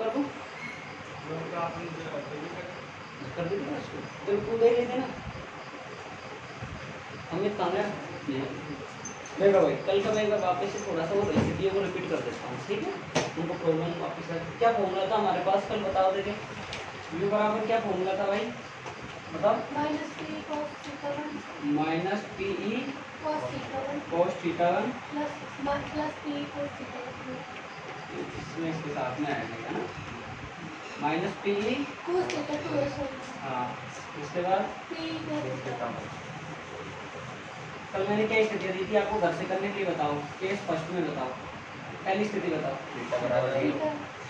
कर दूँ कर दी ना उसको तो तू देख लेते ना अमित कहाँ गया देखो भाई कल का मैं एक बार वापस से थोड़ा सा वो रेसिपी को रिपीट कर देता हूँ ठीक है उनको प्रॉब्लम वापस क्या फॉर्मूला था हमारे पास कल बताओ देखे यू बराबर क्या फॉर्मूला था भाई बताओ minus P E cos theta one इसमें इसके साथ में आएगा ना माइनस पी ई हाँ इसके बाद कल मैंने क्या स्थिति दी थी आपको घर से करने के लिए बताओ केस फर्स्ट में बताओ पहली स्थिति बताओ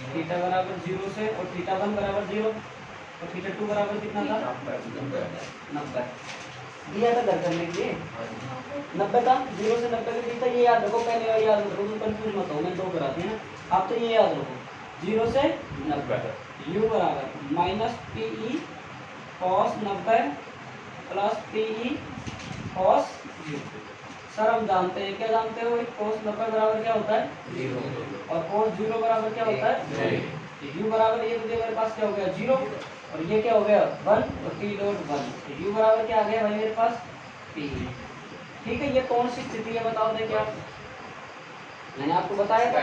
थीटा बराबर 0 से और थीटा 1 बराबर 0 और थीटा 2 बराबर कितना था 90 दिया था घर करने के लिए 90 था 0 से 90 के बीच था ये याद रखो पहले याद रखो तुम कंफ्यूज मत हो मैं दो कराती है ना आप तो ये याद रखो 0 से 90 u बराबर minus P E cos 90 plus P E cos 0 sir हम जानते हैं क्या जानते हो cos 90 बराबर क्या होता है 0 और cos 0 बराबर क्या होता है u बराबर ये तो मेरे पास क्या हो गया 0 और ये क्या हो गया 1 और p डॉट 1 u बराबर क्या आ गया भाई मेरे पास p ठीक है ये कौन सी स्थिति है बताओ देखिए आप मैंने आपको बताया था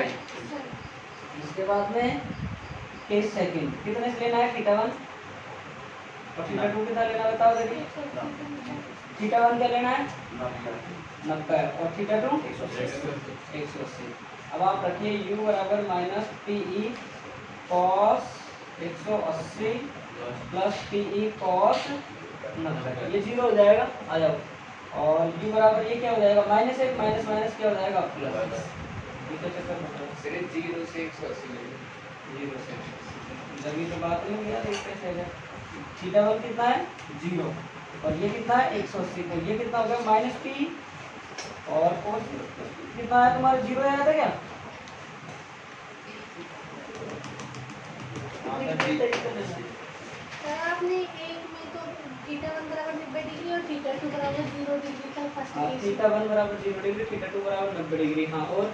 इसके बाद में केस सेकंड कितने से लेना है थीटा 1 और थीटा 2 कितना लेना बताओ देखिए थीटा 1 क्या लेना है 90 और थीटा 2 180 अब आप रखिए u बराबर minus P E cos 180 plus P E cos 90 ये 0 हो जाएगा आ जाओ और u बराबर ये क्या हो जाएगा माइनस एक माइनस माइनस क्या हो जाएगा प्लस चक्कर सिर्फ 0 से 180 0 से जब ये तो बात नहीं हुई यार एक कैसे है थीटा 1 कितना है 0 और ये कितना है 180 तो ये कितना हो गया माइनस पी और cos कितना है तुम्हारा 0 आया था क्या आपने एक में तो थीटा 1 बराबर 90 डिग्री और थीटा 2 बराबर 0 डिग्री था फर्स्ट केस थीटा 1 बराबर 0 डिग्री थीटा 2 बराबर 90 डिग्री हाँ और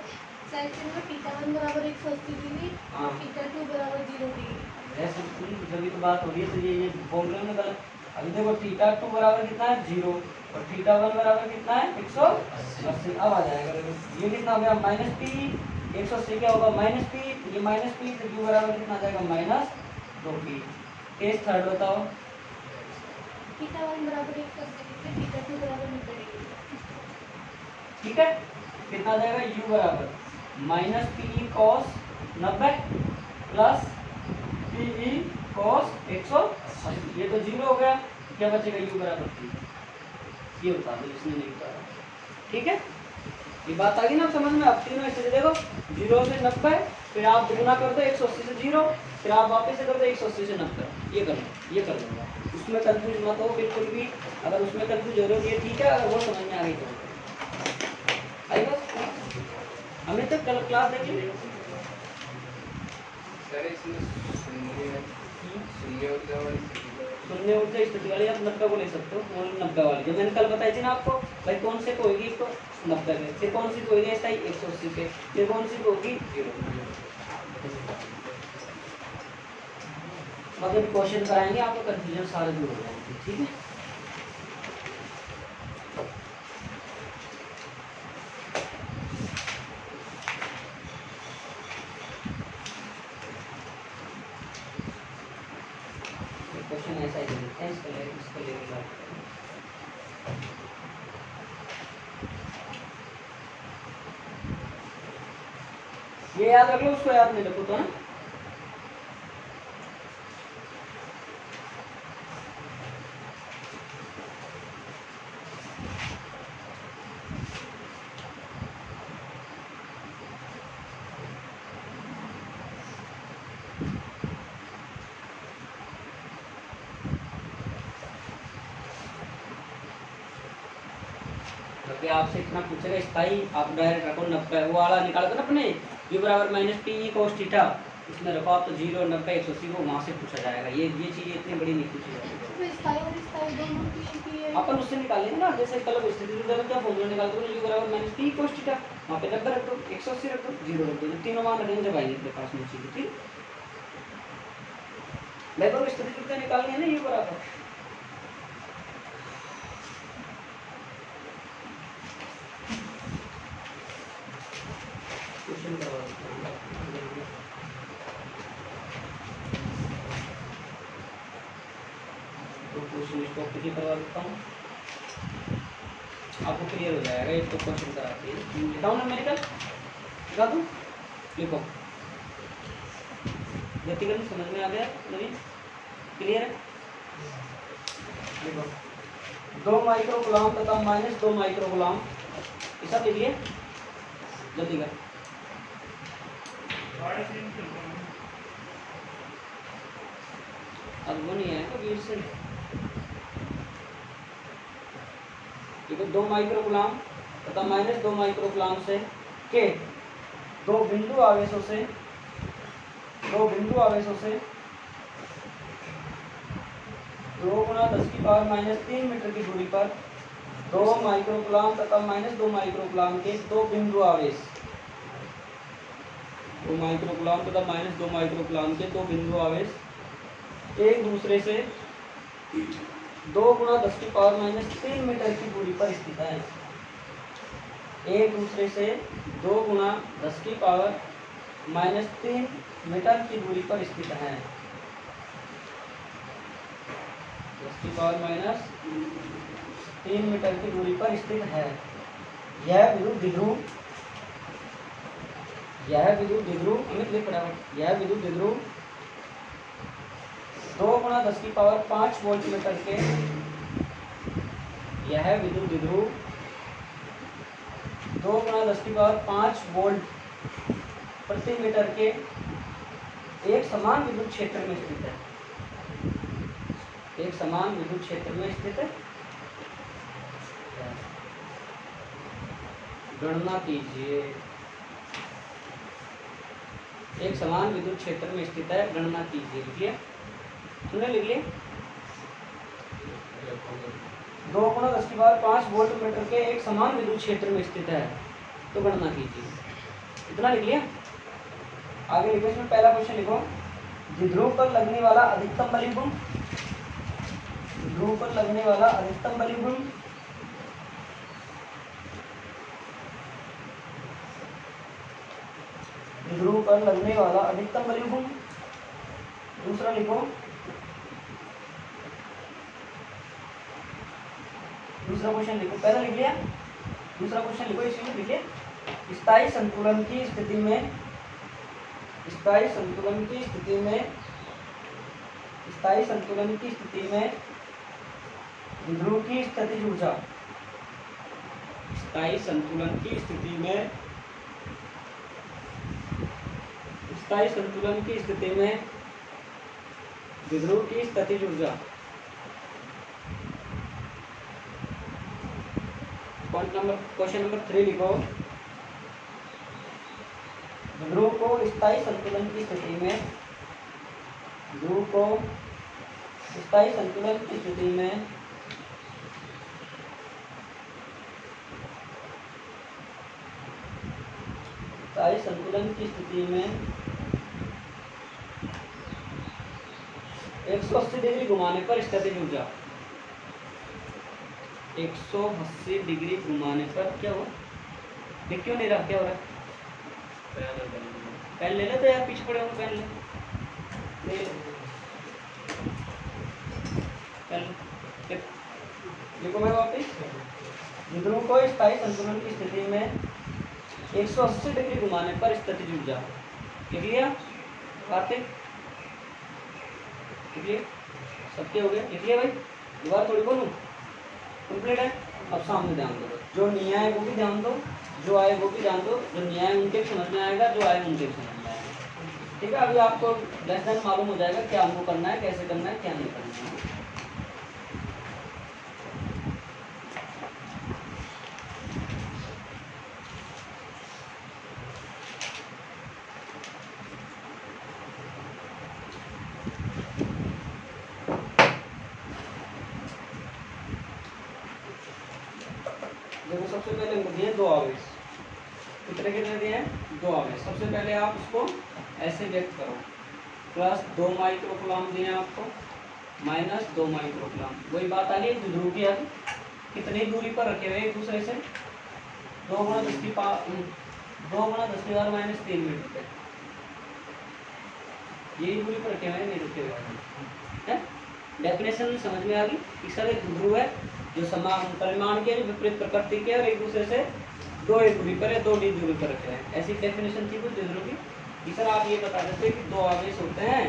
सेकंड में थीटा 1 बराबर 180 डिग्री और थीटा 2 बराबर 0 डिग्री ऐसे जब ये तो बात हो रही है तो ये बोल रहे हो ना गलत अभी देखो थीटा 2 बराबर कितना है 0 और थीटा 1 बराबर कितना है 180 अब आ जाएगा ये कितना हो गया माइनस पी 180 क्या होगा माइनस पी ये माइनस पी तो u बराबर कितना आ जाएगा माइनस 2p केस थर्ड बताओ थीटा 1 बराबर 180 डिग्री थीटा 2 बराबर 90 डिग्री ठीक है कितना आ जाएगा u बराबर minus P E cos 90 plus P E cos 180 ये तो 0 हो गया क्या बचेगा u बराबर 3 ये बता दो इसने नहीं बताया ठीक है ये बात आ गई ना समझ में अब तीनों स्थिति देखो 0 से 90 फिर आप गुना कर दो 180 से 0 फिर आप वापस से कर दो 180 से 90 ये कर लूँगा उसमें कंफ्यूज मत हो बिल्कुल भी अगर उसमें कंफ्यूज हो रहे हो ये ठीक है अगर वो समझ में आ गई तो आई बस हमें तक कल क्लास देख ली सर इसमें शून्य ऊर्जा स्थिति वाली आप 90 को ले सकते हो और 90 वाली जो मैंने कल बताई थी ना आपको भाई कौन से को होगी तो 90 पे फिर कौन सी को होगी ऐसा ही 180 पे फिर कौन सी को होगी 0 अगर क्वेश्चन कराएंगे आपको कंफ्यूजन सारे दूर हो जाएंगे ठीक है क्वेश्चन ऐसा ही देते हैं इसको लेकर ये याद रख लो उसको याद नहीं रखो तो ना आपसे इतना पूछेगा स्थाई आप डायरेक्ट रखो 90 वो वाला निकाल दो ना अपने u बराबर minus P E cos theta इसमें रखो आप तो 0 90 180 को वहाँ से पूछा जाएगा ये चीज़ इतनी बड़ी नहीं पूछी जाएगी अपन उससे निकालेंगे ना जैसे कल स्थिति क्या फॉर्मूला निकाल दो u बराबर माइनस पी कोस थीटा वहाँ पे 90 रख दो 180 रख दो 0 रख दो तीनों मान रखेंगे जब आएंगे अपने पास में चीज़ ठीक वैभव स्थिति त्रुटियां निकालनी है ना ये बराबर। क्वेश्चन करवा देता हूँ। तो क्वेश्चन स्टॉप पे करवा देता हूँ, आपको क्लियर हो जाएगा। एक तो क्वेश्चन कराती है, लिखाऊँ न्यूमेरिकल लिखा दूँ, लिखो। व्यक्तिगत समझ में आ गया नवीन, क्लियर है? लिखो 2 माइक्रो गुलाम तथा -2 माइक्रो गुलाम, ये सब लिखिए जल्दी कर। अब वो नहीं है तो वीर से देखो 2 माइक्रो गुलाम तथा -2 माइक्रो गुलाम से के दो बिंदु आवेशों से 2 गुणा 10⁻³ मीटर की दूरी पर 2 माइक्रो गुलाम तथा -2 माइक्रो गुलाम के 2 बिंदु आवेश, 2 माइक्रो गुलाम तथा -2 माइक्रो गुलाम के 2 बिंदु आवेश एक दूसरे से 2 गुणा 10⁻³ मीटर की दूरी पर स्थित है। एक दूसरे से 2 गुणा 10⁻³ मीटर की दूरी पर स्थित है। 10⁻³ मीटर की दूरी पर स्थित है। यह विद्युत द्विध्रुव अमित लिख रहा हूँ, यह विद्युत द्विध्रुव 2 गुणा 10⁵ वोल्ट मीटर के, यह विद्युत द्विध्रुव 2 गुणा 10⁵ वोल्ट प्रति मीटर के एक समान विद्युत क्षेत्र में स्थित है। एक समान विद्युत क्षेत्र में स्थित है। गणना कीजिए। एक समान विद्युत क्षेत्र में स्थित है, गणना कीजिए। लिखिए, सुने लिखिए। 2 गुणा 10⁵ वोल्ट मीटर के एक समान विद्युत क्षेत्र में स्थित है, तो गणना कीजिए। इतना लिख लिया। आगे लिखो, इसमें पहला क्वेश्चन लिखो, द्विध्रुव पर लगने वाला अधिकतम बलिगुण, द्विध्रुव पर लगने वाला अधिकतम बलिगुण द्विध्रुव पर लगने वाला अधिकतम बलिगुण। दूसरा लिखो, दूसरा क्वेश्चन लिखो, पहला लिख लिया, दूसरा क्वेश्चन लिखो। इसमें लिखिए, स्थायी संतुलन की स्थिति में, स्थायी संतुलन की स्थिति में, स्थायी संतुलन की स्थिति में द्विध्रुव की स्थितिज ऊर्जा, स्थायी संतुलन की स्थिति में, स्थायी संतुलन की स्थिति में द्विध्रुव की स्थितिज ऊर्जा। क्वेश्चन नंबर 3 लिखो, ध्रुव को स्थायी संतुलन की स्थिति में, ध्रुव को स्थायी संतुलन की स्थिति में स्थायी संतुलन की स्थिति में 180 डिग्री घुमाने पर स्थितिज ऊर्जा, 180 डिग्री घुमाने पर क्या हुआ? देख क्यों नहीं रहा, क्या हो रहा है? पेन ले ले तो यार, पीछे पड़े हो, पेन ले देखो मैं वापिस, द्विध्रुव को स्थायी संतुलन की स्थिति में 180 डिग्री घुमाने पर स्थितिज ऊर्जा। लिख लिया बातें, लिख लिया, सबके हो गए, लिख लिया भाई। दोबारा थोड़ी बोलूँ, कंप्लीट है। अब सामने ध्यान दो, जो नहीं आए वो भी ध्यान दो, जो आए वो भी ध्यान दो। जो नहीं आए उनके भी समझ में आएगा, जो आए उनके भी समझ में आएगा। ठीक है, अभी आपको लेस देन मालूम हो जाएगा क्या हमको करना है, कैसे करना है, क्या नहीं करना है। देखो, सबसे पहले हमको दिए 2 आवेश। कितने कितने दिए हैं? 2 आवेश। सबसे पहले आप इसको ऐसे व्यक्त करो, प्लस 2 माइक्रोकुलाम दिए आपको माइनस 2 माइक्रोकुलाम। वही बात आ गई द्विध्रुव की। अब कितनी दूरी पर रखे हुए एक दूसरे से 2 गुणा 10 की पावर 2 गुणा 10 की पावर माइनस 3 मीटर पे यही दूरी पर रखे हुए नहीं रखे हुए हैं। डेफिनेशन समझ में आ गई कि सर एक ध्रुव है जो समान परिमाण के विपरीत प्रकृति के और एक दूसरे से 2 दूरी पर है 2 डी दूरी पर रखे हैं। ऐसी डेफिनेशन थी कुछ ध्रुव की कि सर आप ये बता देते कि 2 आवेश होते हैं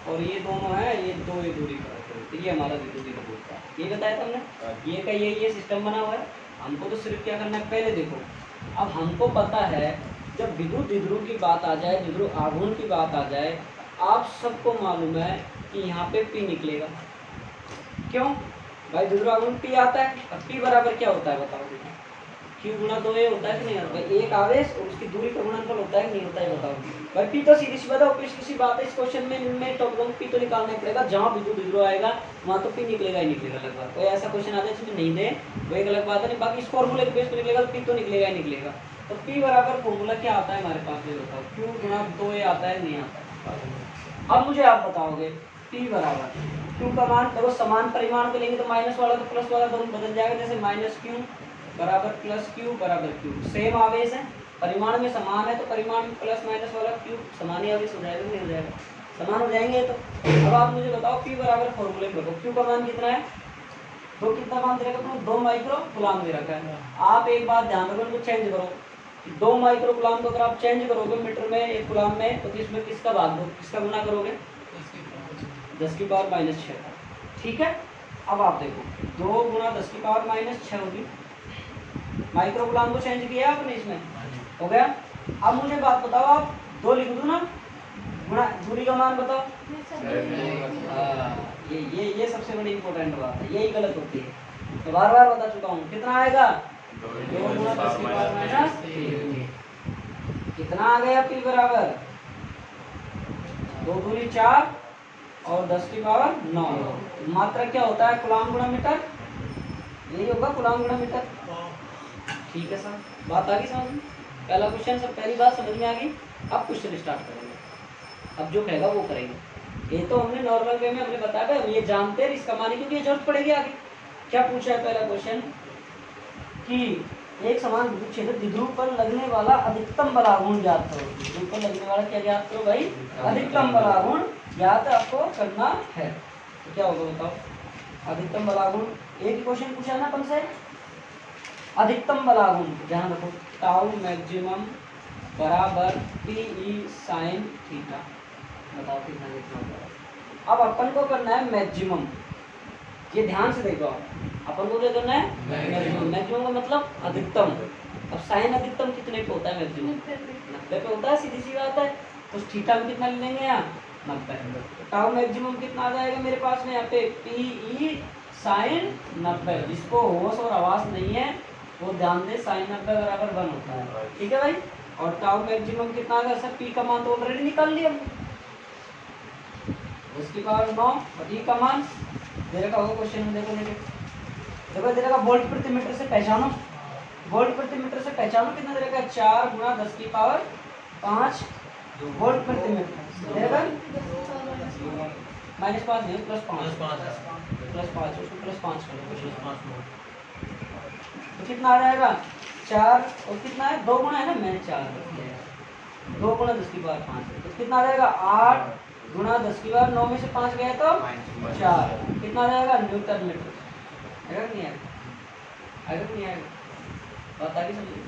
और ये दोनों हैं ये 2 दूरी पर रखे हुए तो ये हमारा विद्युत का बोलता है। ये बताया था हमने ये का ये सिस्टम बना हुआ है। हमको तो सिर्फ क्या करना है पहले देखो अब हमको पता है जब विद्युत द्विध्रुव की बात आ जाए द्विध्रुव आघूर्ण की बात आ जाए आप सबको मालूम है कि यहाँ पे P निकलेगा। क्यों भाई द्विध्रुव आघूर्ण P आता है और P बराबर क्या होता है बताओ Q गुणा 2A होता है कि नहीं होता है। एक आवेश और उसकी दूरी का गुणनफल होता है कि नहीं होता है बताओ भाई। P तो सीधी सी बात है ऑब्वियस सी बात है। इस क्वेश्चन में टॉपिक P तो निकालना ही पड़ेगा। जहाँ विद्युत द्विध्रुव आएगा वहाँ तो P निकलेगा ही निकलेगा लगभग। कोई ऐसा क्वेश्चन आता है जिसमें नहीं दे वो एक अलग बात है। बाकी इस फॉर्मूले के बेस पर निकलेगा P तो निकलेगा ही निकलेगा। तो P बराबर फॉर्मूला क्या आता है हमारे पास ये बताओ Q गुणा 2A आता है नहीं आता है। अब मुझे आप बताओगे P बराबर Q का मान देखो समान परिमाण को लेंगे तो माइनस वाला तो प्लस वाला दोनों बदल जाएगा। जैसे माइनस Q बराबर प्लस Q बराबर Q सेम आवेश है परिमाण में समान है तो परिमाण में प्लस माइनस वाला Q समान ही आवेश हो जाएगा नहीं हो जाएगा समान हो जाएंगे। तो अब आप मुझे बताओ P बराबर फॉर्मूले में रखो Q का मान कितना है तो कितना मान दे रखा है 2 माइक्रोकुलाम दे रखा है। आप एक बात ध्यान रखो इनको चेंज करो 2 माइक्रोकुलाम को अगर आप चेंज करोगे मीटर में एक कुलाम में तो किसमें किसका भाग दो किसका गुना करोगे 10 की पावर माइनस 6। ठीक है अब आप देखो 2 गुणा 10 की पावर माइनस 6 होगी। माइक्रोकुलाम को चेंज किया आपने इसमें हो गया। अब मुझे बात बताओ आप 2 लिख दो ना गुणा दूरी का मान बताओ। ये सबसे बड़ी इंपॉर्टेंट बात है यही गलत होती है तो बार बार बता चुका हूँ। कितना आएगा 2 गुणा 10 की पावर माइनस 3 कितना आ गया P बराबर 2 दूनी 4 और 10 की पावर 9। मात्रा क्या होता है कूलाम गुणा मीटर यही होगा कूलाम गुणा मीटर। ठीक है सर बात आ गई समझ में। पहला क्वेश्चन सब पहली बात समझ में आ गई। अब क्वेश्चन स्टार्ट करेंगे अब जो कहेगा वो करेंगे। ये तो हमने नॉर्मल वे में हमने बताया हम ये जानते हैं इसका माने क्योंकि ये जरूरत पड़ेगी आगे। क्या पूछा है पहला क्वेश्चन कि एक समान विद्युत क्षेत्र द्विध्रुव पर लगने वाला अधिकतम बलाघूर्ण ज्ञात करो। द्विध्रुव पर लगने वाला क्या ज्ञात करो भाई अधिकतम बलाघूर्ण ज्ञात आपको करना है। तो क्या होगा बताओ अधिकतम बलाघूर्ण एक क्वेश्चन पूछा ना अपन से अधिकतम बलाघूर्ण ध्यान रखो टाउ मैक्सिमम बराबर PE sin थीटा बताओ कितना लिखना होगा। अब अपन को करना है मैक्सिमम ये ध्यान से देखो अपन को क्या करना है मैक्सिमम का मतलब अधिकतम। अब साइन अधिकतम कितने पे होता है मैक्सिमम 90 पे होता है सीधी सी बात है। तो थीटा में कितना ले लेंगे यहाँ 90। टाउ मैक्सिमम कितना आ जाएगा मेरे पास में यहाँ पे PE sin 90। जिसको होश और आवाज नहीं है वो ध्यान दे sin 90 बराबर 1 होता है। ठीक है भाई और टाउ मैक्सिमम कितना आ गया सर P का मान तो ऑलरेडी निकाल लिया उसकी पावर 9 और E का मान दे रखा होगा क्वेश्चन में देखो देखो दे रखा वोल्ट प्रति मीटर से पहचानो वोल्ट प्रति मीटर से पहचानो कितना दे रखा 4 गुणा 10 की पावर 5 वोल्ट प्रति मीटर दे रखा -5 नहीं +5 उसको +5 करो तो कितना आ जाएगा 4 और कितना है 2 गुणा है ना मैंने 4 2 गुणा 10 की पावर 5 तो कितना आ जाएगा 8 गुणा 10 की पावर 9 में से 5 गया तो 4 कितना आ जाएगा न्यूटन मीटर आएगा नहीं आएगा नहीं आएगा बात आगे समझिए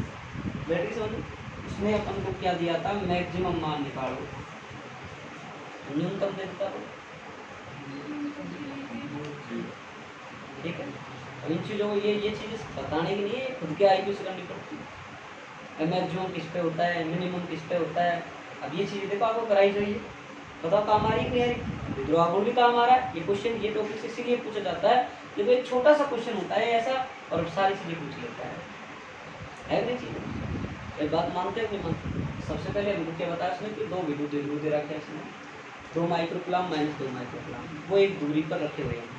बैटरी समझिए। इसमें अपन को क्या दिया था मैक्सिमम मान निकालो न्यूनतम दे देता हो। ठीक है अब इन चीज़ों को ये चीज़ें बताने के लिए खुद के IQ से करनी पड़ती है। मैक्सिमम किस पे होता है मिनिमम किस पे होता है। अब ये चीज़ें देखो आपको कराई चाहिए बताओ काम आ रही कि नहीं आ रही। विद्युत आघूर्ण भी काम आ रहा है ये क्वेश्चन ये टॉपिक इसीलिए पूछा जाता है जब एक छोटा सा क्वेश्चन होता है ऐसा और सारी चीज़ें पूछ लेता है नहीं चीज़। एक बात मानते हैं कि नहीं सबसे पहले विद्युत क्या बताया इसमें कि 2 विद्युत द्विध्रुव दे रखे हैं इसमें 2 माइक्रोकुलाम माइनस 2 माइक्रोकुलाम वो एक दूरी पर रखे हुए हैं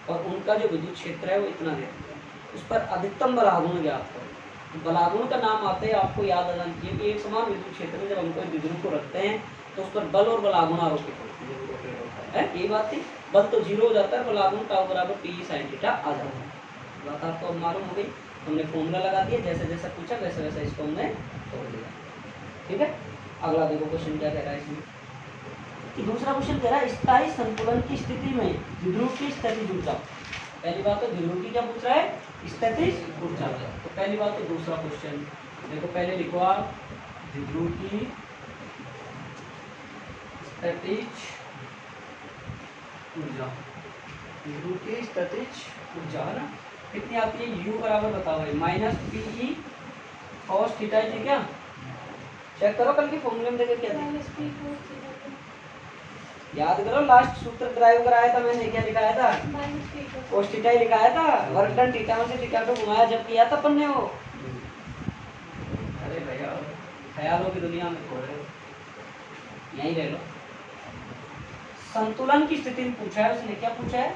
और उनका जो विद्युत क्षेत्र है वो इतना दे उस पर अधिकतम बल आघूर्ण ज्ञात करो। बलागुण का नाम आते ही आपको याद आ जाना चाहिए कि एक समान विद्युत क्षेत्र में जब हम कोई द्विध्रुव को रखते हैं तो उस पर बल और बलागुण आरोपित होता है। ये बात थी, बल तो जीरो हो जाता है, बलागुण टाउ बराबर पी साइन थीटा आ जाता है। बात आपको अब मालूम हो गई, हमने फॉर्मूला लगा दिया, जैसे जैसा पूछा वैसे वैसा इसको हमने तोड़ दिया। ठीक है, अगला देखो क्वेश्चन क्या कह रहा है इसमें कि दूसरा क्वेश्चन कह रहा है स्थायी संतुलन की स्थिति में द्विध्रुव की स्थितिज ऊर्जा। पहली बात तो द्विध्रुव की क्या पूछ रहा है, स्थितिज ऊर्जा। तो पहली बात तो दूसरा क्वेश्चन देखो, पहले लिखो आप द्विध्रुव की स्थितिज ऊर्जा। द्विध्रुव की स्थितिज ऊर्जा है ना, कितनी आती है, U बराबर बताओ भाई माइनस पी कॉस थीटा थी क्या, चेक करो कल की फॉर्मूले में देखो क्या था, माइनस पी cos थीटा याद करो लास्ट सूत्र ड्राइव कराया था मैंने, क्या लिखाया था, minus P cos cos theta ही लिखाया था, वर्क डन थीटा में से थीटा को घुमाया जब किया था अपन ने वो। अरे भैया ख्यालों की दुनिया में थोड़े यहीं रह लो। संतुलन की स्थिति में पूछा है उसने, क्या पूछा है,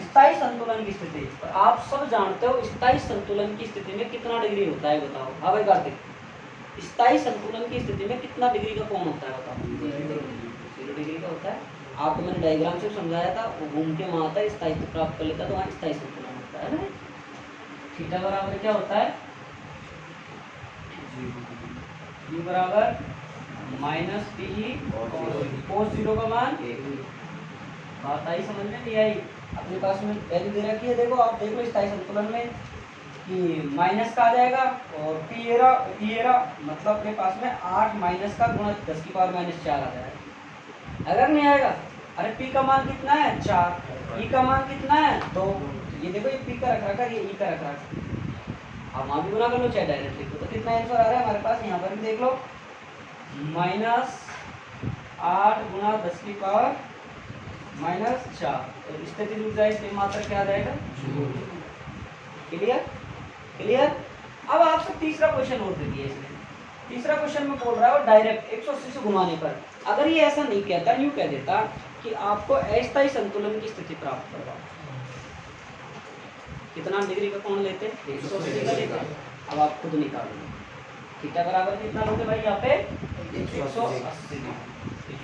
स्थायी संतुलन की स्थिति। आप सब जानते हो स्थायी संतुलन की स्थिति में कितना डिग्री होता है बताओ। हाँ भाई कार्तिक, स्थायी संतुलन की स्थिति में कितना डिग्री का कोण होता है बताओ, 0 डिग्री का होता है। आपको मैंने डायग्राम से समझाया था, वो घूम के वहाँ आता स्थायित्व प्राप्त कर लेता तो वहाँ स्थायी संतुलन होता है ना। थीटा बराबर क्या होता है, U बराबर माइनस पी कोस 0 का मान, बात आई समझ में नहीं आई, अपने पास में वैल्यू दे रखी है, देखो आप देख लो स्थायी संतुलन में कि माइनस का आ जाएगा और पी मतलब अपने पास में 8 माइनस का गुणा 10 की पावर माइनस 4 आ जाएगा। अगर नहीं आएगा, अरे पी का मान कितना है 4, ई का मान कितना है 2, ये देखो ये पी का रख रखा है, ये ई का रख रखा है, आप वहाँ भी गुना कर लो चाहे डायरेक्ट लिख लो। तो कितना आंसर आ रहा है हमारे पास, यहाँ पर भी देख लो माइनस 8 गुणा 10 की पावर माइनस 4, तो स्थिति ऊर्जा इसलिए मात्रा क्या आ जाएगा, क्लियर क्लियर। अब आपसे तीसरा क्वेश्चन और दे दिया इसने, तीसरा क्वेश्चन में बोल रहा है डायरेक्ट 180 से घुमाने पर, अगर ये ऐसा नहीं कहता, यूँ कह देता कि आपको अस्थायी संतुलन की स्थिति प्राप्त करवाओ, कितना डिग्री का कोण लेते, 180 का लेते। अब आप खुद निकालो, थीटा बराबर कितना लोगे भाई यहाँ पे 180,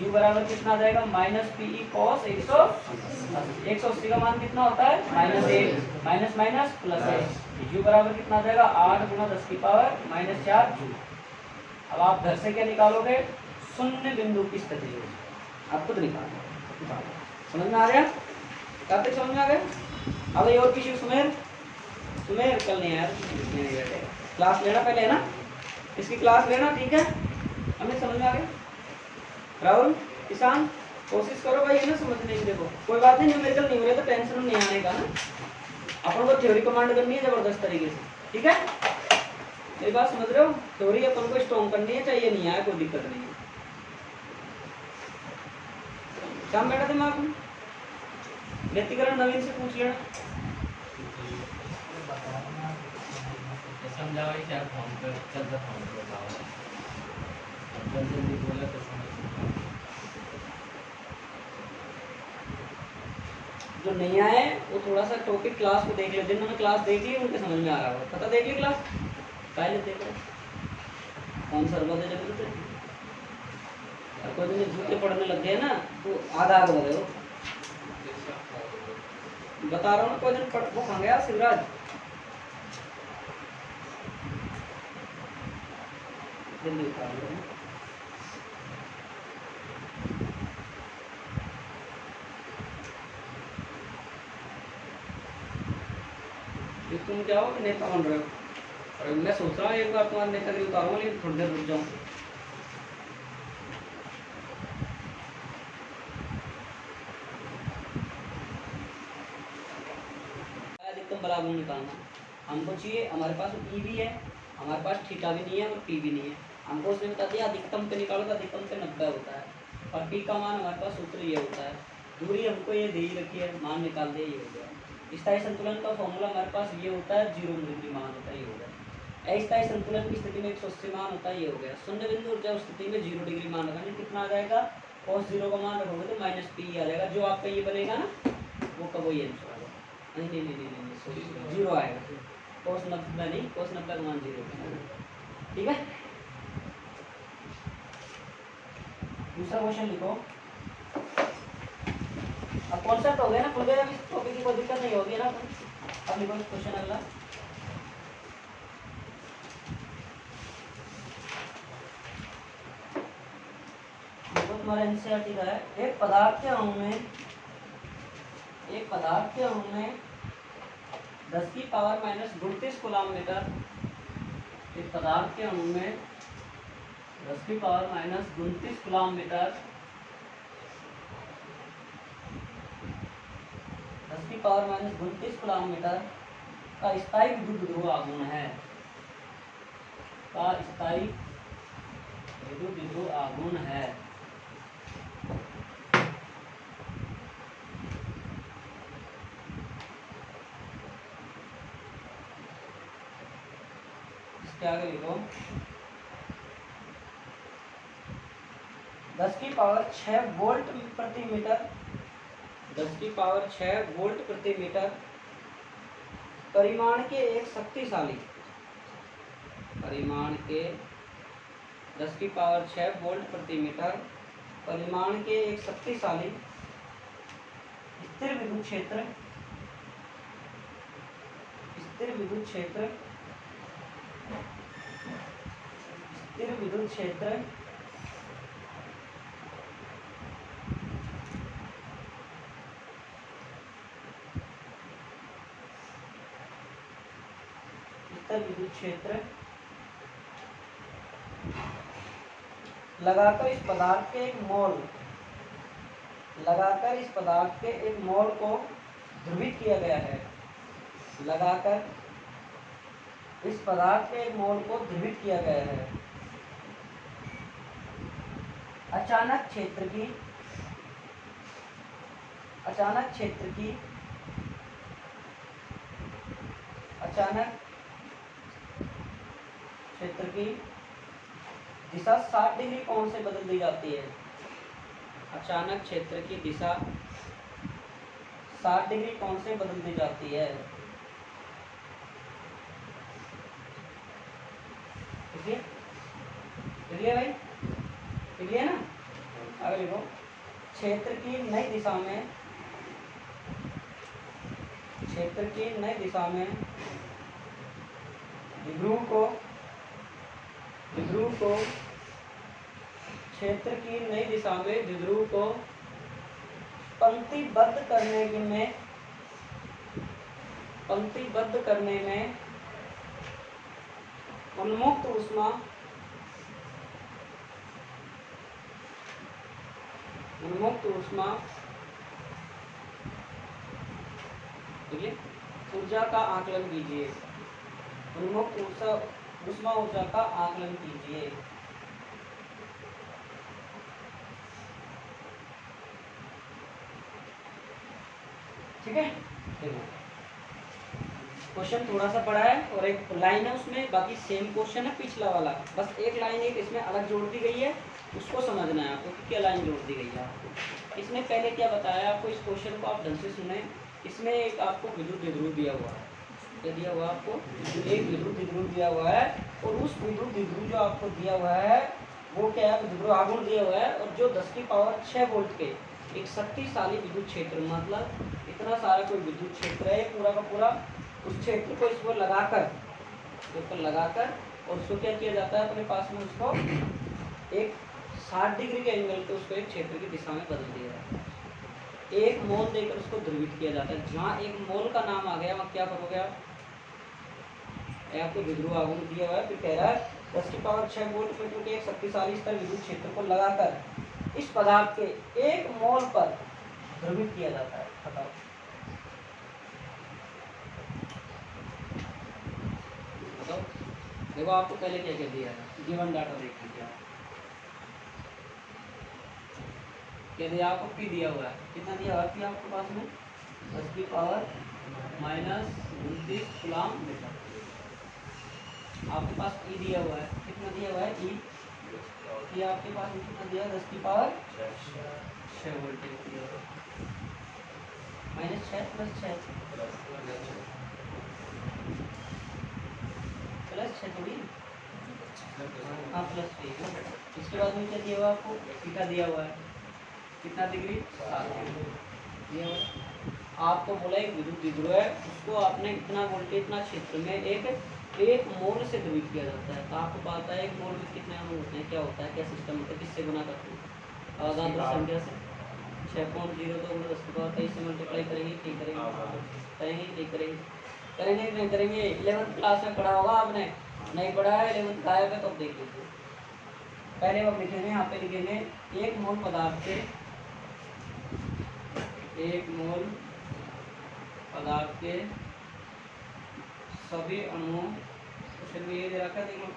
U बराबर कितना आ जाएगा माइनस पी कॉस 180 का मान कितना होता है -1, माइनस माइनस प्लस 1, U बराबर कितना आ जाएगा 8 गुणा 10 की पावर माइनस 4 जूल। अब आप घर से क्या निकालोगे, शून्य बिंदु की स्थिति आप खुद निकालो, समझ में आ गया, कब तक समझ में आ गया। अब और किसी सुमेर कल नहीं यार, क्लास लेना पहले है ना, इसकी क्लास लेना, ठीक है, हमें समझ में आ गया। राहुल किसान कोशिश करो भाई, है ना समझने की, देखो कोई बात नहीं, न्यूमेरिकल नहीं हो रहा तो टेंशन नहीं आने का ना, अपन को थ्योरी कमांड करनी है जबरदस्त तरीके से, ठीक है, मेरी बात समझ रहे हो, थ्योरी अपन को स्ट्रॉन्ग करनी है, चाहिए नहीं है, कोई दिक्कत नहीं है। शाम बैठा दिमाग में, व्यक्तिकरण नवीन से पूछ लेना, समझाओ इसे, आप फोन पर चलता फोन पर बताओ, जल्दी जल्दी बोला तो समझ। जो नहीं आए वो थोड़ा सा टॉपिक क्लास को देख ले, जिन्होंने क्लास देख ली उनके समझ में आ रहा होगा, पता देख ली क्लास पहले देख रहे कौन सा सर्वर है जब और कोई दिन झूठ के पढ़ने लग गए ना तो आधा आधा हो गए, बता रहा हूँ ना, कोई दिन पढ़ वो खा गया शिवराज, जल्दी उतार लो। तुम क्या हो कि नेता बन रहे हो, और मैं सोच रहा हूँ एक बार तुम्हारे नेतागिरी उतारूंगा, लेकिन थोड़ी देर रुक जाऊँ। अधिकतम बलागुण निकालना हमको चाहिए, हमारे पास ई भी है, हमारे पास थीटा भी नहीं है और पी भी नहीं है, हमको उसने बता दिया अधिकतम पे निकालो तो अधिकतम पे 90 होता है, और पी का मान हमारे पास सूत्र ये होता है, दूरी हमको ये दे ही रखी है, मान निकाल दे, ये हो गया। स्थायी संतुलन का फॉर्मूला हमारे पास ये होता है, 0 डिग्री मान होता है, ये हो गया। अस्थायी संतुलन की स्थिति में 180 मान होता है, ये हो गया। शून्य बिंदु ऊर्जा स्थिति में 0 डिग्री मान लगाने, कितना आ जाएगा, cos 0 का मान रखोगे तो माइनस पी आ जाएगा, जो आपका ये बनेगा ना वो का वही आंसर आ जाएगा, नहीं 0 आएगा, cos 90 नहीं, cos 90 का मान 0 है। ठीक है, दूसरा क्वेश्चन लिखो। अब कॉन्सेप्ट हो गया ना, खुल गया, इस टॉपिक की कोई दिक्कत नहीं होगी ना। अब लिखो क्वेश्चन अगला। देखो तुम्हारा एनसीईआरटी का है, एक पदार्थ के अणु में 10 की पावर माइनस 32 कूलम मीटर, एक पदार्थ के अणु में 10 की पावर माइनस 32 कूलम मीटर, 10 की पावर माइनस 32 कूलम मीटर का स्थायी विद्युत ध्रुव आघूर्ण है, का स्थायी विद्युत ध्रुव आघूर्ण है। इसके आगे लिखो 10 की पावर 6 वोल्ट प्रति मीटर, 10 की पावर 6 वोल्ट प्रति मीटर परिमाण के एक शक्तिशाली, परिमाण के 10 की पावर 6 वोल्ट प्रति मीटर परिमाण के एक शक्तिशाली स्थिर विद्युत क्षेत्र, स्थिर विद्युत क्षेत्र, स्थिर विद्युत क्षेत्र विद्युत क्षेत्र लगाकर इस पदार्थ के एक मोल, लगाकर इस पदार्थ के एक मोल को ध्रुवित किया गया है, लगाकर इस पदार्थ के एक मोल को ध्रुवित किया गया है। अचानक क्षेत्र की, अचानक क्षेत्र की, अचानक क्षेत्र की दिशा 60 डिग्री कोण से बदल दी जाती है, अचानक क्षेत्र की दिशा 60 डिग्री कोण से बदल दी जाती है। क्लियर भाई, क्लियर ना। आगे लिखो क्षेत्र की नई दिशा में, क्षेत्र की नई दिशा में द्विध्रुव को, द्विध्रुव को, क्षेत्र की नई दिशा में द्विध्रुव को पंक्तिबद्ध करने में, पंक्तिबद्ध करने में उन्मुक्त ऊष्मा, उन्मुक्त ऊष्मा ऊर्जा का आकलन कीजिए, उन्मुक्त ऊष्मा ऊर्जा का आकलन कीजिए। ठीक है, देखो क्वेश्चन थोड़ा सा बड़ा है और एक लाइन है उसमें, बाकी सेम क्वेश्चन है पिछला वाला, बस एक लाइन एक इसमें अलग जोड़ दी गई है, उसको समझना है आपको कि क्या लाइन जोड़ दी गई है आपको। इसमें पहले क्या बताया आपको, इस क्वेश्चन को आप ढंग से सुने। इसमें एक आपको विद्युत द्विध्रुव दिया हुआ है, क्या दिया हुआ आपको, एक विद्युत द्विध्रुव दिया हुआ है, और उस विद्युत द्विध्रुव जो आपको दिया हुआ है वो क्या है, विद्युत आघूर्ण दिया हुआ है, और जो 10 की पावर 6 वोल्ट के एक शक्तिशाली विद्युत क्षेत्र, मतलब इतना सारा कोई विद्युत क्षेत्र है पूरा का पूरा, उस क्षेत्र को इस पर लगाकर, ऊपर लगाकर, और उसको क्या किया जाता है अपने पास में, उसको एक 60 डिग्री के एंगल पे उसको एक क्षेत्र की दिशा में बदल दिया जाता है, एक मोल देकर उसको ध्रुवित किया जाता है। जहाँ एक मोल का नाम आ गया वहाँ क्या करोगे आप, आपको द्विध्रुव आघूर्ण दिया हुआ है, फिर कह रहा है 10 की पावर 6 वोल्ट मीटर के एक शक्तिशाली स्तर विद्युत क्षेत्र को लगाकर इस पदार्थ के एक मोल पर ध्रुवित किया जाता है। बताओ बताओ, देखो आपको पहले क्या क्या दिया है, गिवन डाटा देख लीजिए आप, क्या दिया आपको, पी दिया हुआ है, कितना दिया हुआ है आपके पास में, 10 की पावर माइनस 29 कूलम मीटर, आपके पास ई दिया हुआ है, कितना दिया हुआ है ई आपके पास में कितना दिया है, 10 की पावर 6 वोल्टेज दिया हुआ है, माइनस 6 प्लस 6 प्लस 6 थोड़ी, हाँ प्लस 6। इसके बाद में क्या दिया हुआ आपको, थीटा दिया हुआ है कितना डिग्री, 7 डिग्री दिया हुआ है। आपको बोला एक विद्युत द्विध्रुव है, उसको आपने इतना वोल्टेज इतना क्षेत्र में एक मोल से ध्रुवित किया जाता है। तो आपको पता है एक मोल में कितने अणु होते हैं, क्या होता है, क्या सिस्टम होता है, किससे गुना करते हैं, अगाध संख्या से 6.02 × 10⁻23 से मल्टीप्लाई करेंगे, ठीक करेंगे, करेंगे ठीक करेंगे, करेंगे नहीं करेंगे। 11th क्लास में पढ़ा होगा आपने, नहीं पढ़ा है 11th का आएगा तो अब देख लीजिए। पहले हम लिखेंगे, यहाँ पे लिखेंगे एक मोल पदार्थ के, एक मोल पदार्थ के सभी अणुओं, क्वेश्चन में ये दे रखा है देखो,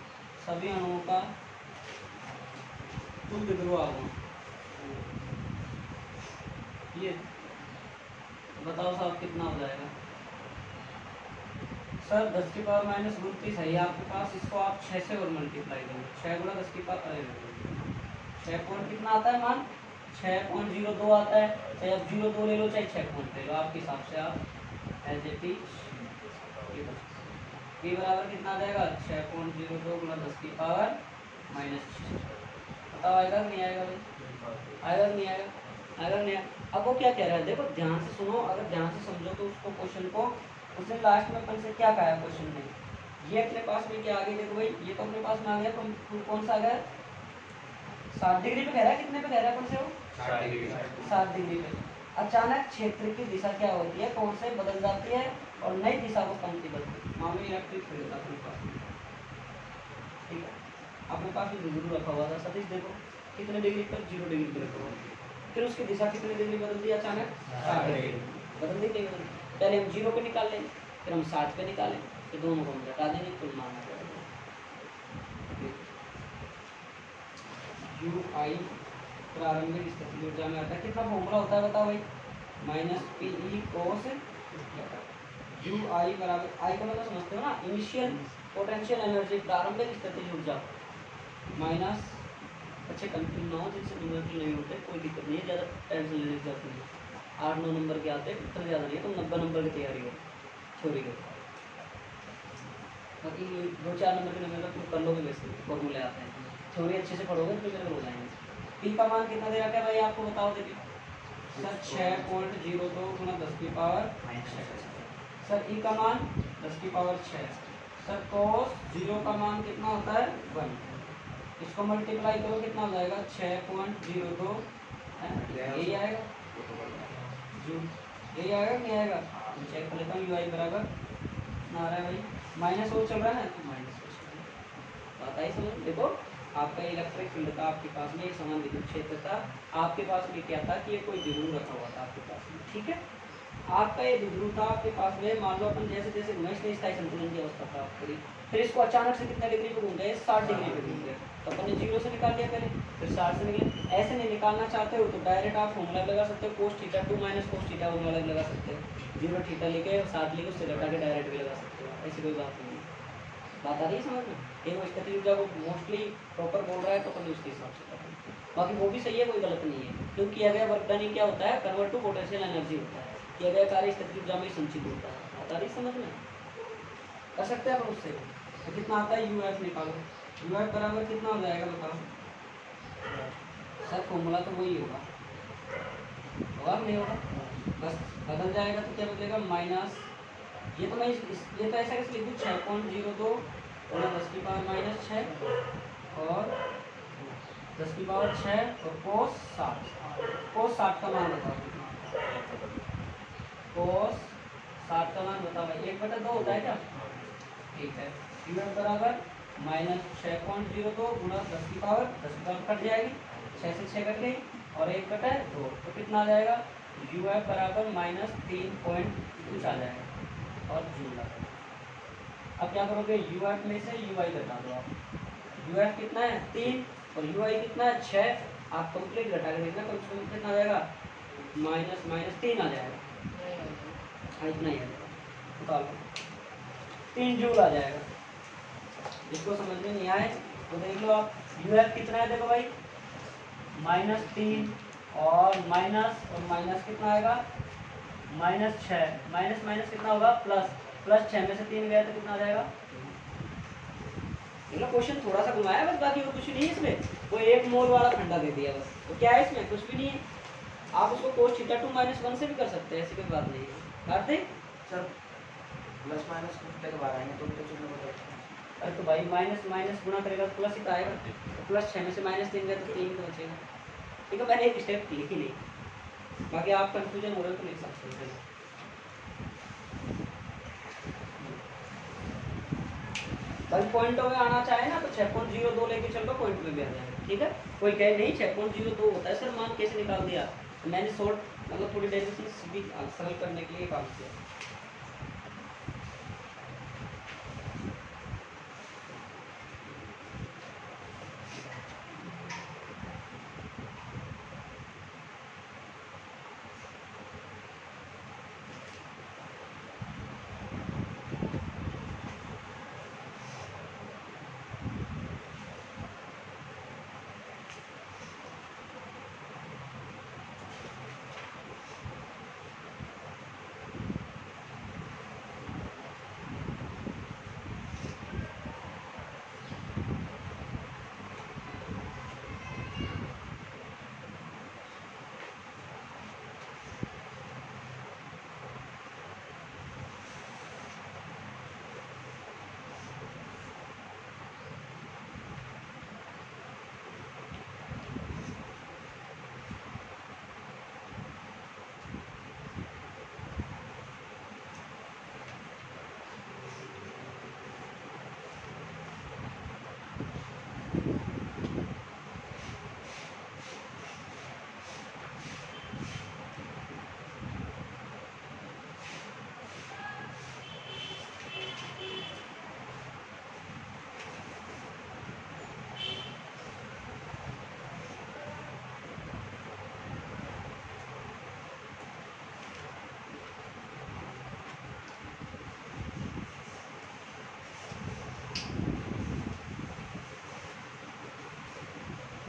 सभी अणुओं का कुल द्विध्रुव आघूर्ण। ये बताओ साहब कितना हो जाएगा सर, 10⁻−29 है आपके पास, इसको आप 6 से और मल्टीप्लाई करेंगे, 6 × 10⁻6 पॉइंट कितना आता है मान, 6.02 आता है। चाहे आप 0.2 ले लो चाहे 6 पॉइंट ले लो, आपके हिसाब से आप एज इट इज p बराबर कितना आ जाएगा, 6.02 × 10⁻⁻6। बताओ आएगा कि नहीं आएगा भाई, आएगा कि नहीं आएगा, आएगा नहीं आएगा। अब वो क्या कह रहा है देखो ध्यान से सुनो, अगर ध्यान से समझो तो उसको क्वेश्चन को, उसने लास्ट में अपन से क्या कहा है क्वेश्चन में, ये अपने पास में क्या आ गई देखो भाई, ये तो अपने पास में आ गया, कौन सा आ गया, 7 डिग्री पे कह रहा है, कितने पे कह रहा है अपन से वो, 7 डिग्री पे। अचानक क्षेत्र की दिशा क्या होती है, कौन से बदल जाती है और नई दिशा को पंक्ति बनती है, मान लो इलेक्ट्रिक फील्ड था अपने पास, ठीक है, अपने पास में द्विध्रुव रखा हुआ था, सतीश देखो कितने डिग्री पर, 0 डिग्री पर रखा हुआ, फिर उसकी दिशा कितने डिग्री बदल दी अचानक, 7 डिग्री बदल दी, नहीं बदल। पहले हम 0 पे निकाल लेंगे, फिर हम 7 पे निकालें, फिर दोनों को हम घटा देंगे, कुल मान आ जाएगा UI प्रारंभिक स्थिति ऊर्जा में आता है, कितना फॉर्मूला होता है बताओ भाई, -PE cos UI बराबर, I का मतलब समझते हो ना, इनिशियल पोटेंशियल एनर्जी, प्रारंभिक स्थिति ऊर्जा माइनस, अच्छे कंफ्यूज ना हो जिनसे न्यूमेरिकल नहीं होते, कोई दिक्कत नहीं है, ज़्यादा टेंशन लेने की जरूरत नहीं है, 8-9 नंबर के आते हैं, इतना ज़्यादा नहीं है, तो 90 नंबर की तैयारी हो छोड़ी गई, बाकी 2-4 नंबर के नंबर तो कर लोगे, वैसे फॉर्मूले आते हैं, थ्योरी अच्छे से पढ़ोगे तो फिर हो जाएंगे। पी का मान कितना दे रखा है भाई आपको बताओ, देखिए सर 6.02 × 10⁻⁻6, सर ई का मान 10⁻6, सर cos 0 का मान कितना होता है 1, इसको मल्टीप्लाई करो कितना हो जाएगा 6.02, यही आएगा, यही आएगा नहीं आएगा, चेक कर लेता हूँ, UI बराबर ना आ रहा है भाई, माइनस वो चल रहा है ना, तो माइनस वो चल रहा है, बात आई समझ। देखो आपका इलेक्ट्रिक फील्ड था, आपके पास में एक समान विद्युत क्षेत्र था, आपके पास में क्या था कि ये कोई द्विध्रुव रखा हुआ था आपके पास में, ठीक है, आपका ये द्विध्रुव था आपके पास में, मान लो अपन जैसे जैसे घुमे इसने स्थायी संतुलन की अवस्था प्राप्त करी, फिर इसको अचानक से कितना डिग्री पे घूम गए, 7 डिग्री पे घूम गए, तो अपन ने 0 से निकाल लिया पहले, फिर 7 से निकले। ऐसे नहीं निकालना चाहते हो तो डायरेक्ट आप फॉर्मूला लगा सकते हो, cos θ 2 - cos θ 1 वाला लगा सकते हो, 0 थीटा लेके 7 लेके उससे घटा के डायरेक्ट भी लगा सकते हो, ऐसी कोई बात नहीं है, बात आ रही है समझ में। एक वो स्थिति ऊर्जा को मोस्टली प्रॉपर बोल रहा है तो अपन उसके हिसाब से करेंगे, बाकी वो भी सही है, कोई गलत नहीं है, क्योंकि किया गया वर्क डन क्या होता है, कन्वर्ट टू पोटेंशियल एनर्जी होता है, किया गया कार्य स्थिति ऊर्जा में संचित होता है, बात आ रही है समझ में, कर सकते हैं अपन उससे। तो कितना आता है UF निकालो, UF बराबर कितना हो जाएगा बताओ सर, फॉर्मूला तो वही होगा, होगा नहीं होगा, बस बदल जाएगा तो क्या बचेगा माइनस, ये तो मैं ये तो ऐसा कैसे लिख दूँ, 6.02 × 10⁻⁻6 और 10⁻6 और cos 60 का मान बताओ कितना, cos 60 का मान बताओ भाई, 1/2 होता है क्या, ठीक है, UF बराबर -6.02 × 10⁻10 कट जाएगी, 6 से 6 कट गई और 1/2, तो कितना आ जाएगा, UF बराबर -3 पॉइंट कुछ आ जाएगा और जूल आ जाएगा। अब क्या करोगे, UF में से UI घटा दो आप, UF कितना है 3 और UI कितना है 6, आप कंप्लीट घटा के देखना कम से कम कितना आ जाएगा, -3 आ जाएगा, इतना ही निकाल 3 जूल आ जाएगा। जिसको समझ में नहीं आए तो देख लो आप, UF कितना है देखो भाई -3 और माइनस कितना आएगा -6, माइनस कितना होगा प्लस 6 में से 3 गया तो कितना आ जाएगा मतलब क्वेश्चन थोड़ा सा घुमाया बस, बाकी और कुछ नहीं है इसमें। वो एक मोल वाला फंडा दे दिया बस। तो क्या है इसमें, कुछ भी नहीं है। आप उसको cos थीटा 2 -1 से भी कर सकते हैं, ऐसी कोई बात नहीं है। करते सर प्लस माइनस घंटे के बाहर आएंगे तो भी तो चिन्ह बदलते हैं। अरे तो भाई माइनस माइनस गुणा करेगा तो प्लस ही तो आएगा। तो प्लस 6 में से -3 गया तो 3 तो बचेगा। ठीक है, मैंने एक स्टेप लिख ही ली, बाकी आप कंफ्यूजन हो रहे हो तो लिख सकते हैं। भाई पॉइंटों में आना चाहे ना तो 6.02 लेके चल लो, पॉइंट में भी आ जाएगा। ठीक है, कोई कहे नहीं 6.02 होता है सर, मान कैसे निकाल दिया। तो मैंने शॉर्ट मतलब थोड़ी डेरिवेशन सीधी सरल करने के लिए काम किया।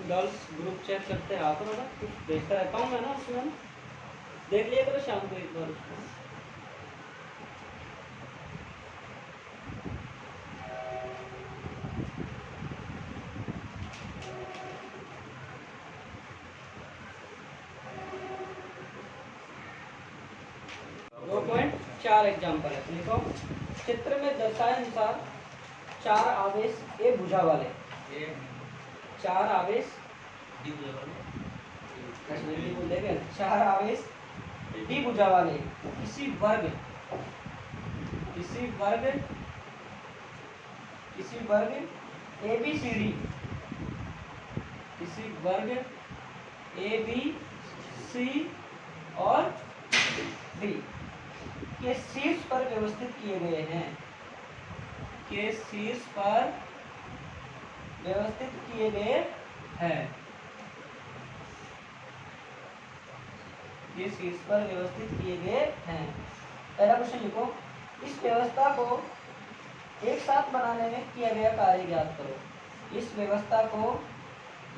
गर्ल्स ग्रुप चेक करते रहा करो ना, कुछ भेजता रहता हूँ मैं ना उसमें ना, देख लिया करो शाम को एक बार उसको। दो पॉइंट 4 एग्जाम्पल है, लिखो। चित्र में दर्शाए अनुसार 4 आवेश ए भुजा वाले, 4 आवेश बोलेंगे, 4 आवेश डी भुजा वाले किसी वर्ग ए बी सी डी, किसी वर्ग ए बी सी और डी के शीर्ष पर व्यवस्थित किए गए हैं, के शीर्ष पर व्यवस्थित किए गए हैं, ये शीर्ष पर व्यवस्थित किए गए हैं। पहला क्वेश्चन लिखो, इस व्यवस्था को एक साथ बनाने में किया गया कार्य ज्ञात करो। इस व्यवस्था को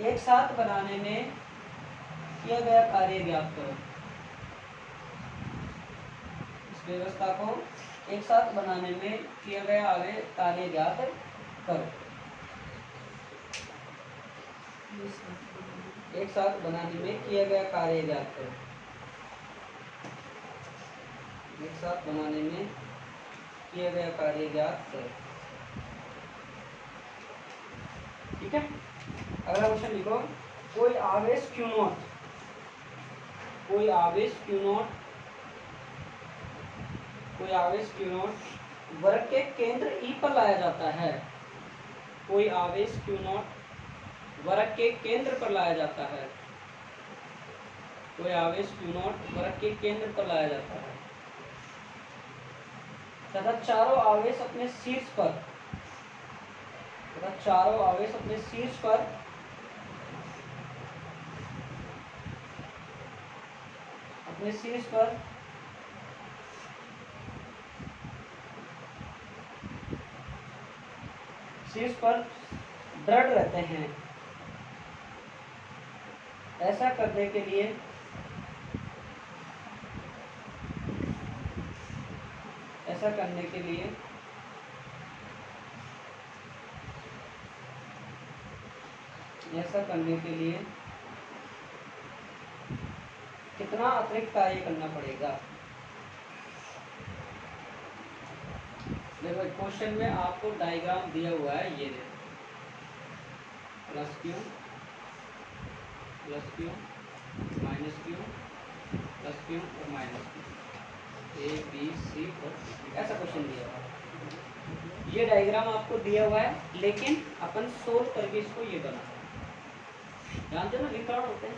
एक साथ बनाने में किया गया कार्य ज्ञात करो। इस व्यवस्था को एक साथ बनाने में किया गया कार्य ज्ञात करो। एक साथ बनाने में किया गया कार्य ज्ञात करो। एक साथ बनाने में किया गया कार्य ज्ञात करो। ठीक है, अगला क्वेश्चन लिखो, कोई आवेश Q नॉट, कोई आवेश Q नॉट, कोई आवेश Q नॉट वर्ग के केंद्र E पर लाया जाता है। कोई आवेश Q नॉट वर्ग के केंद्र पर लाया जाता है। कोई आवेश Q नॉट वर्ग के केंद्र पर लाया जाता है तथा चारों आवेश अपने शीर्ष पर, तथा चारों आवेश अपने शीर्ष पर दृढ़ रहते हैं। ऐसा करने के लिए ऐसा करने के लिए कितना अतिरिक्त कार्य करना पड़ेगा। देखो क्वेश्चन में आपको डायग्राम दिया हुआ है, ये देखो plus Q minus Q plus Q और minus Q, A B C और D। ऐसा क्वेश्चन दिया हुआ है, ये डायग्राम आपको दिया हुआ है, लेकिन अपन सोल्व करके इसको ये बना, जानते हो ना विकर्ण होते हैं,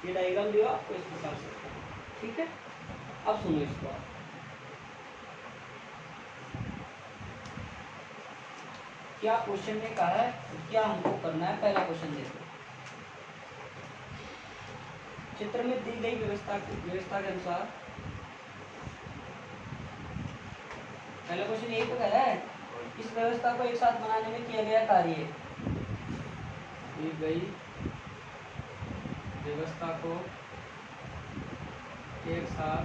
ये डायग्राम दिया आपको इस प्रकार से, ठीक है। अब सुनो इसको आप, क्या क्वेश्चन ने कहा है, क्या हमको करना है। पहला क्वेश्चन देखो, चित्र में दी गई व्यवस्था के अनुसार, पहला क्वेश्चन यही तो कह रहा है, इस व्यवस्था को एक साथ बनाने में किया गया कार्य, दी गई व्यवस्था को एक साथ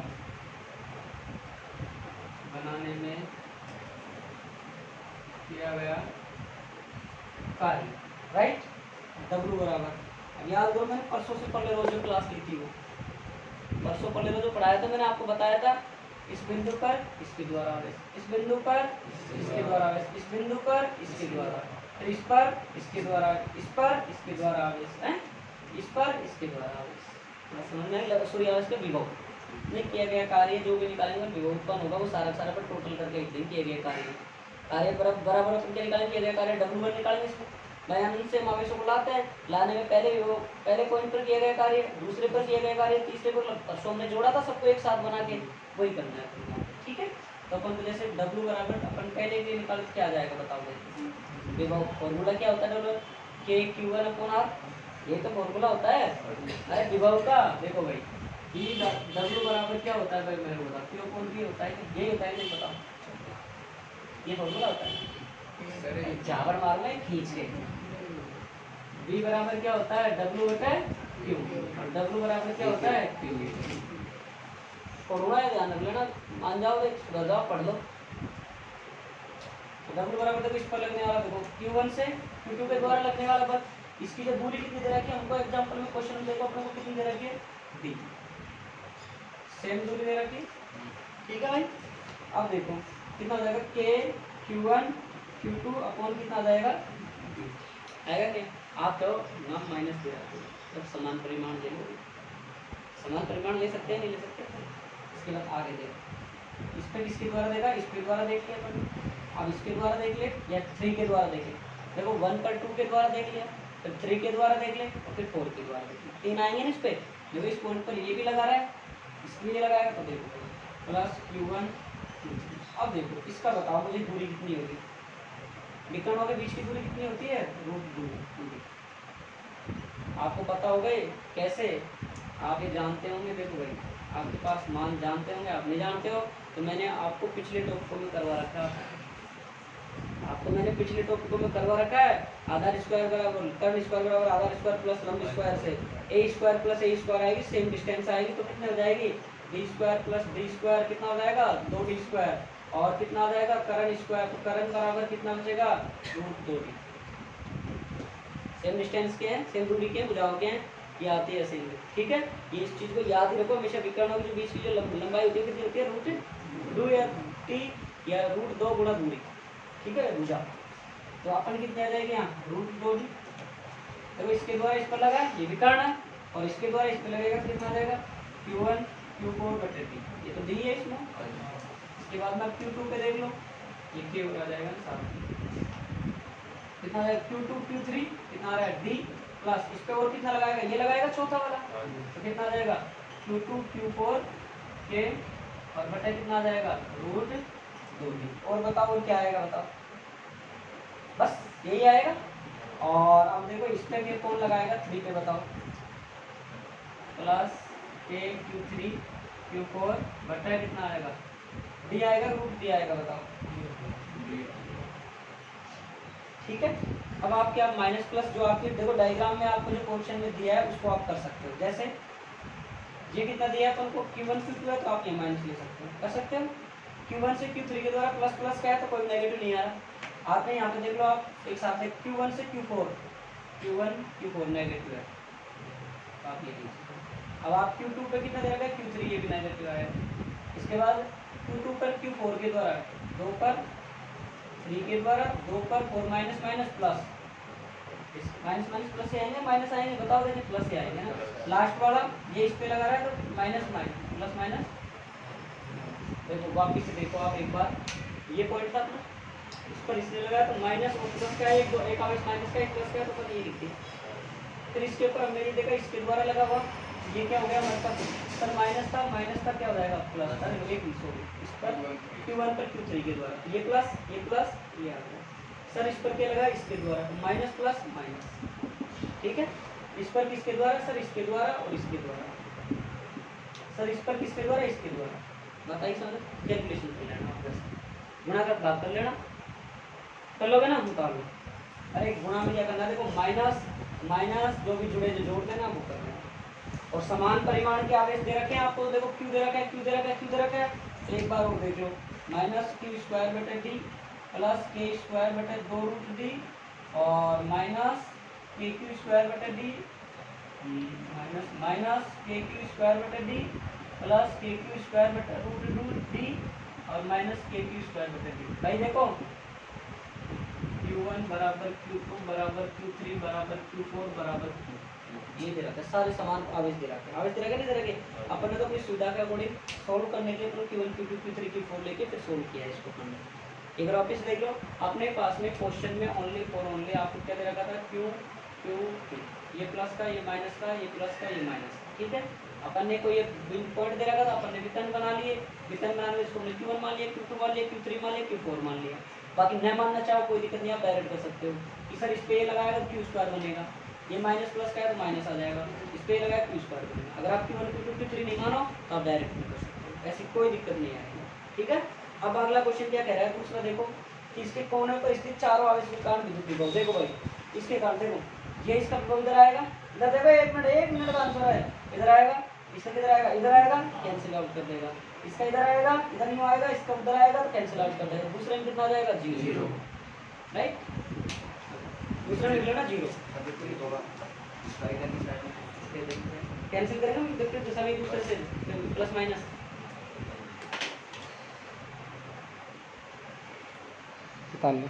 बनाने में किया गया कार्य, राइट। W बराबर, अब याद करो मैंने परसों से पहले रोज जो क्लास ली थी, वो परसों पहले रोज जो पढ़ाया था, मैंने आपको बताया था इस बिंदु पर इसके द्वारा आवेश, इस बिंदु पर इसके द्वारा आवेश, इस बिंदु पर इसके द्वारा, फिर इस पर इसके द्वारा, इस पर इसके द्वारा आवेश है, इस पर इसके द्वारा आवेश, समझ में लगा। सूर्य आवेश का विभव में किया गया कार्य जो भी निकालेंगे विभव उत्पन्न होगा, वो सारा सारा पर टोटल करके एक दिन किया गया कार्य बराबर अपन क्या निकालेंगे, किया गया कार्य W1 निकालेंगे। इसको अनंत से हम आवेशों को लाते हैं, लाने में पहले पॉइंट पर किया गया कार्य, दूसरे पर किया गया कार्य, तीसरे पर परसों हमने जोड़ा था सबको एक साथ बना के, वही करना है, ठीक है। तो अपन जैसे W बराबर अपन पहले के निकाल क्या आ जाएगा बताओ, विभव फॉर्मूला क्या होता है, KQ1/R, ये तो फॉर्मूला होता है। अरे विभव का देखो भाई, W बराबर क्या होता है भाई, मैं बोला Q/V होता है, यही होता है, नहीं बताओ, ये फॉर्मूला होता है, चावल मार में खींच के। V बराबर क्या होता है, W होता है Q, और W बराबर क्या होता है Q। फॉर्मूला है, ध्यान रख लेना, मान जाओ सुधर जाओ, पढ़ लो। W बराबर देखो इस पर लगने वाला, देखो Q1 से Q2 के द्वारा लगने वाला बल, इसकी जो दूरी कितनी दे रखी है हमको, एग्जांपल में क्वेश्चन में देखो अपने को कितनी दे रखी है, D, सेम दूरी दे रखी, ठीक है भाई। अब देखो कितना हो जाएगा, KQ1 Q2 अपॉन कितना आ जाएगा, आएगा क्या, आप तो नाम माइनस दे रहे हो, जब समान परिमाण ले लोगे, समान परिमाण ले सकते हैं नहीं ले सकते। इसके बाद आगे देखो, इस पे किसके द्वारा देगा, इसके द्वारा देख लिया अपन, अब इसके द्वारा देख ले या 3 के द्वारा देख ले, देखो 1 पर 2 के द्वारा देख लिया, फिर 3 के द्वारा देख ले और फिर 4 के द्वारा देख ले, 3 आएंगे ना इस पे। देखो इस पॉइंट पर ये भी लगा रहा है, इसके लिए लगाएगा, तो देखो प्लस Q1 Q3। अब देखो इसका बताओ मुझे दूरी कितनी होगी, विकर्णों के बीच की दूरी कितनी होती है, √2। आपको पता होगा कैसे, आप ये जानते होंगे, देखो भाई आपके पास मान जानते होंगे, आप नहीं जानते हो तो मैंने आपको पिछले टॉपिकों में करवा रखा है, आपको मैंने पिछले टॉपिकों में करवा रखा है। आधार स्क्वायर बराबर कर्ण स्क्वायर बराबर आधार स्क्वायर प्लस लंब स्क्वायर से a square plus a square आएगी, सेम डिस्टेंस आएगी तो कितने हो जाएगी, d square plus d square कितना हो जाएगा, 2d स्क्वायर, और कितना आ जाएगा कर्ण स्क्वायर, तो कर्ण बराबर कितना बचेगा, √2d। सेम डिस्टेंस के हैं, सेम दूरी के बुझाओ के हैं, ये आती है ऐसे ही, ठीक है। ये इस चीज़ को याद रखो हमेशा, विकर्णों के बीच की जो लंबाई होती है कितनी होती है, √2 या t या √2 गुणा दूरी, ठीक है बुझा। तो अपन कितने आ जाएंगे यहाँ, √2d। देखो इसके द्वारा इस पर लगा ये विकर्ण है, और इसके द्वारा इस पर लगेगा कितना आ जाएगा, Q1 Q4/T, ये तो दी है इसमें। इसके बाद में Q2 पे देख लो, ये K आ जाएगा साथ, कितना आ जाएगा Q2 Q3 कितना आ रहा है D, प्लस इस पे और कितना लगाएगा, ये लगाएगा चौथा वाला, तो कितना आ जाएगा Q2 Q4 K और बटा कितना आ जाएगा, √2d। और बताओ और क्या आएगा, बताओ बस यही आएगा। और अब देखो इस पे भी कौन लगाएगा, 3 पे बताओ, प्लस K Q3 Q4 बटा कितना आएगा, D आएगा, √d आएगा, बताओ, ठीक है। अब आपके आप माइनस प्लस जो आपके देखो डायग्राम में आपको जो क्वेश्चन में दिया है उसको आप कर सकते हो, जैसे ये कितना दिया है तो Q1 Q2 है तो आप ये माइनस ले सकते हो, कर सकते हो। Q1 से Q3 के द्वारा प्लस प्लस क्या है तो कोई नेगेटिव नहीं आ रहा, आपने यहाँ पे देख लो, आप एक साथ है Q1 से Q4 Q1 Q4 नेगेटिव है, आप ये लीजिए। अब आप Q2 पे कितना दे रखा है, Q3 ये भी नेगेटिव आया। इसके बाद Q2 पर Q4 के द्वारा 2 पर 3 के द्वारा 2 पर 4 minus minus plus, minus minus plus से आएंगे, माइनस आएंगे, बताओ देंगे प्लस से आएंगे ना। लास्ट वाला ये इस पे लगा रहा है तो माइनस माइनस प्लस माइनस, देखो वापिस से देखो आप एक बार, ये पॉइंट था अपना, इस पर इसने लगाया तो माइनस और प्लस का एक आवेश माइनस का एक प्लस का है, तो ये लिखते हैं। फिर इसके ऊपर हमने ये देखा इसके द्वारा लगा हुआ, ये क्या हो गया हमारे पास, सर माइनस था क्या हो जाएगा प्लस, अरे एक सॉरी, इस पर Q1 पर Q3 के द्वारा ये प्लस ये आ गया। सर इस पर क्या लगा, इसके द्वारा, तो माइनस प्लस माइनस, ठीक है। इस पर किसके द्वारा, सर इसके द्वारा और इसके द्वारा, सर इस पर किसके द्वारा, इसके द्वारा, बताइए सर, कैलकुलेशन कर लेना आप, बस गुणा का भाग कर लेना, कर लोगे ना मुकाबले। अरे गुणा में क्या करना, देखो माइनस माइनस जो भी जुड़े जो जोड़ देना वो कर लेना। और समान परिमाण के आवेश दे रखे हैं आपको, देखो क्यू दे रखा है, क्यू दे रखा है, क्यू दे रखा है, तो एक बार और देख लो, माइनस क्यू स्क्वायर बटे डी प्लस के स्क्वायर बटे 2 रूट डी और माइनस के क्यू स्क्वायर बटे डी माइनस के क्यू स्क्वायर बटे डी प्लस के क्यू स्क्वायर बटे रूट डी और माइनस के क्यू स्क्वायर बटे डी। भाई देखो Q1 बराबर Q2 बराबर Q3 बराबर Q4 बराबर Q, ये दे रखा है, सारे समान आवेश दे रखे हैं, आवेश दे रखे नहीं दे रखे, अपन ने तो अपनी सुविधा के अकॉर्डिंग सॉल्व करने के लिए अपने Q1 Q2 Q3 Q4 लेके फिर सॉल्व किया है इसको हमने। एक बार वापस देख लो, अपने पास में क्वेश्चन में ओनली फॉर ओनली आपको क्या दे रखा था, Q Q Q, ये प्लस का, ये माइनस का, ये प्लस का, ये माइनस, ठीक है। अपन ने कोई पॉइंट दे रखा था, अपन ने वितरण बना लिए, वितरण बनाने में इसको हमने Q1 मान लिया, Q2 मान लिया, Q3 मान लिया, Q4 मान लिया। बाकी न मानना चाहो कोई दिक्कत नहीं, आप डायरेक्ट कर सकते हो कि सर इस पे ये लगाएगा तो क्यू स्क्वायर बनेगा, ये माइनस प्लस का है तो माइनस आ जाएगा, इस पे लगाया क्यू स्क्वायर बनेगा। अगर आप Q1 Q2 Q3 नहीं मानो तो आप डायरेक्ट नहीं कर सकते हो, ऐसी कोई दिक्कत नहीं आएगी, ठीक है। अब अगला क्वेश्चन क्या कह रहा है, दूसरा देखो कि इसके कोने पर स्थित चारों आवेश के कारण विद्युत विभव, देखो भाई इसके कारण, देखो ये इसका विभव इधर आएगा, इधर देखो एक मिनट का आंसर है, इधर आएगा, इसका किधर आएगा, इधर आएगा, कैंसिल आउट कर देगा, इसका इधर आएगा, इधर नहीं आएगा, इसका उधर आएगा तो कैंसिल आउट कर देगा, दूसरे में कितना आ जाएगा, 0, राइट, दूसरे में ना 0, कैंसिल करेंगे हम, देखते हैं सभी दूसरे से प्लस माइनस, निकाल लो।